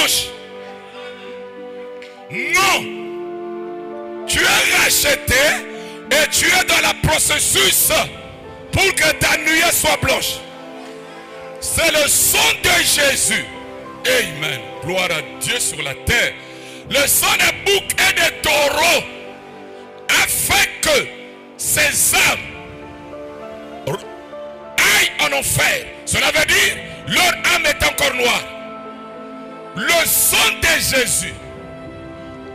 blanche. Non. Tu es racheté et tu es dans le processus pour que ta nuée soit blanche. C'est le sang de Jésus. Amen. Gloire à Dieu sur la terre. Le sang des boucs et des taureaux a fait que ces âmes aillent en enfer. Cela veut dire leur âme est encore noire. Le sang de Jésus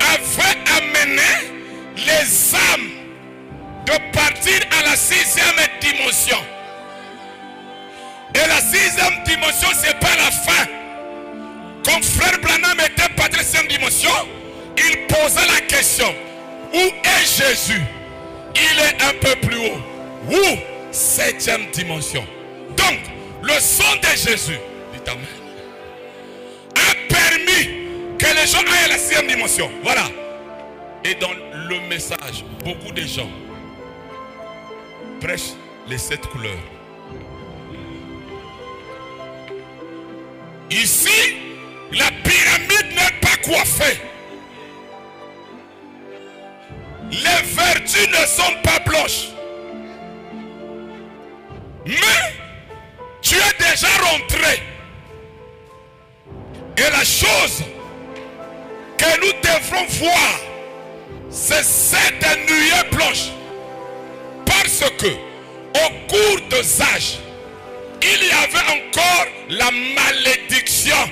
avait amené les âmes de partir à la 6e dimension. Et la 6e dimension, c'est pas la fin. Quand frère Branham était parti à la 6e dimension, il posait la question: où est Jésus? Il est un peu plus haut. Où? 7e dimension. Donc, le sang de Jésus, dit Amen, a permis que les gens aillent à la 6e dimension. Voilà. Et dans le message, beaucoup de gens prêchent les 7 couleurs. Ici, la pyramide n'est pas coiffée. Les vertus ne sont pas blanches. Mais tu es déjà rentré. Et la chose que nous devrons voir, c'est cette nuée blanche. Parce que au cours des âges, il y avait encore la malédiction.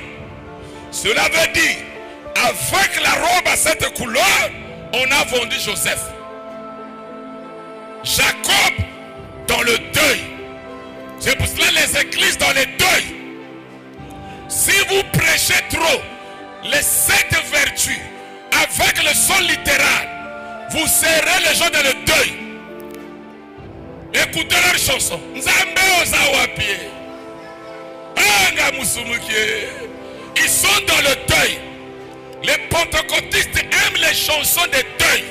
Cela veut dire, avec la robe à cette couleur, on a vendu Joseph. Jacob dans le deuil. C'est pour cela les églises dans les deuils. Si vous prêchez trop les 7 vertus avec le son littéral, vous serez les gens dans le deuil. Écoutez leur chanson. Ils sont dans le deuil. Les pentecôtistes aiment les chansons de deuil.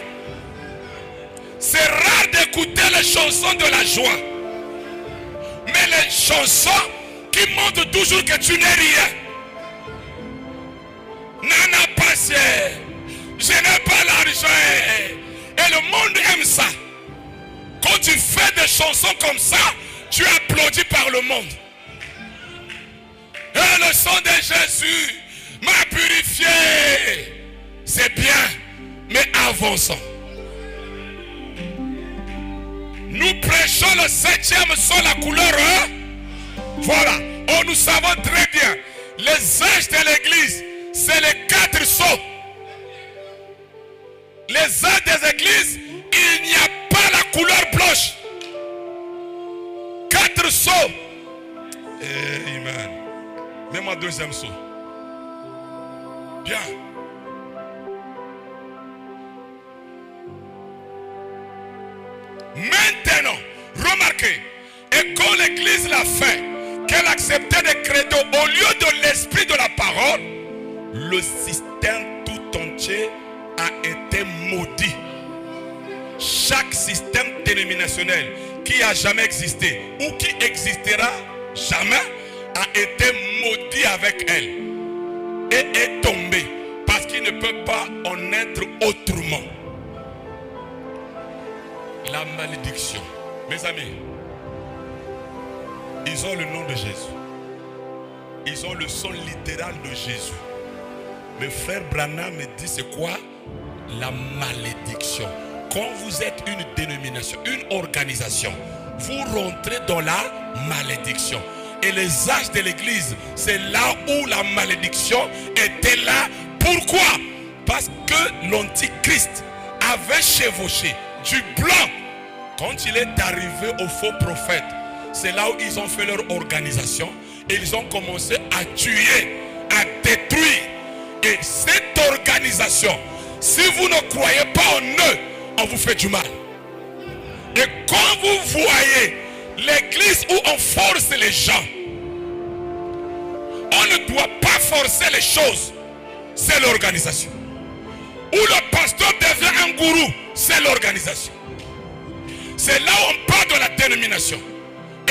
C'est rare d'écouter les chansons de la joie. Mais les chansons qui montrent toujours que tu n'es rien. Nana passé, je n'ai pas l'argent. Et le monde aime ça. Quand tu fais des chansons comme ça, tu es applaudi par le monde. Et le sang de Jésus m'a purifié. C'est bien, mais avançons. Nous prêchons le 7e sur la couleur. Voilà. Oh, nous savons très bien. Les âges de l'église, c'est les 4 sceaux. Les âges des églises, il n'y a pas la couleur blanche. 4 sceaux. Amen. Même un 2e sceau. Bien. Maintenant, remarquez, et quand l'église l'a fait, qu'elle acceptait des credos au lieu de l'esprit de la parole, le système tout entier a été maudit. Chaque système dénominationnel qui a jamais existé ou qui existera jamais a été maudit avec elle et est tombé parce qu'il ne peut pas en être autrement. La malédiction. Mes amis, ils ont le nom de Jésus. Ils ont le son littéral de Jésus. Mais frère Branham me dit c'est quoi? La malédiction. Quand vous êtes une dénomination, une organisation, vous rentrez dans la malédiction. Et les âges de l'église, c'est là où la malédiction était là. Pourquoi? Parce que l'antichrist avait chevauché du blanc. Quand il est arrivé au faux prophète, c'est là où ils ont fait leur organisation et ils ont commencé à tuer, à détruire. Et cette organisation, si vous ne croyez pas en eux, on vous fait du mal. Et quand vous voyez l'église où on force les gens, on ne doit pas forcer les choses, c'est l'organisation. Où le pasteur devient un gourou, c'est l'organisation. C'est là où on parle de la dénomination.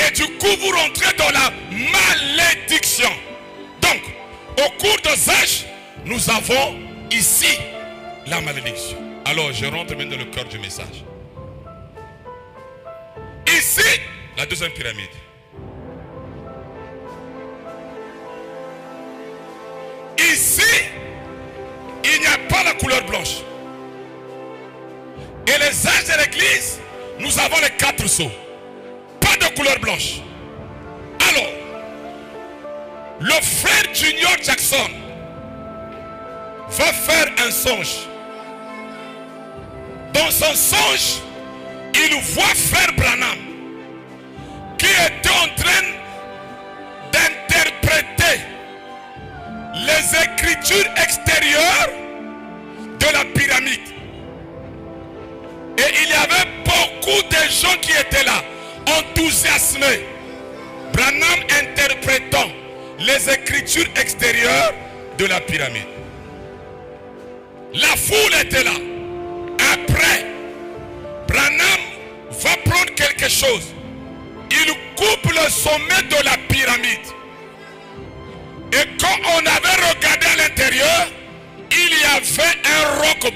Et du coup, vous rentrez dans la malédiction. Donc, au cours des âges, nous avons ici la malédiction. Alors je rentre maintenant dans le cœur du message. Ici, la deuxième pyramide. Ici, il n'y a pas la couleur blanche. Et les âges de l'église, nous avons les 4 sceaux. Pas de couleur blanche. Alors, le frère Junior Jackson va faire un songe. Dans son songe, il voit frère Branham qui était en train d'interpréter les écritures extérieures de la pyramide. Et il y avait beaucoup de gens qui étaient là, enthousiasmés. Branham interprétant les écritures extérieures de la pyramide. La foule était là. Après, Branham va prendre quelque chose. Il coupe le sommet de la pyramide. Et quand on avait regardé à l'intérieur, il y avait un roc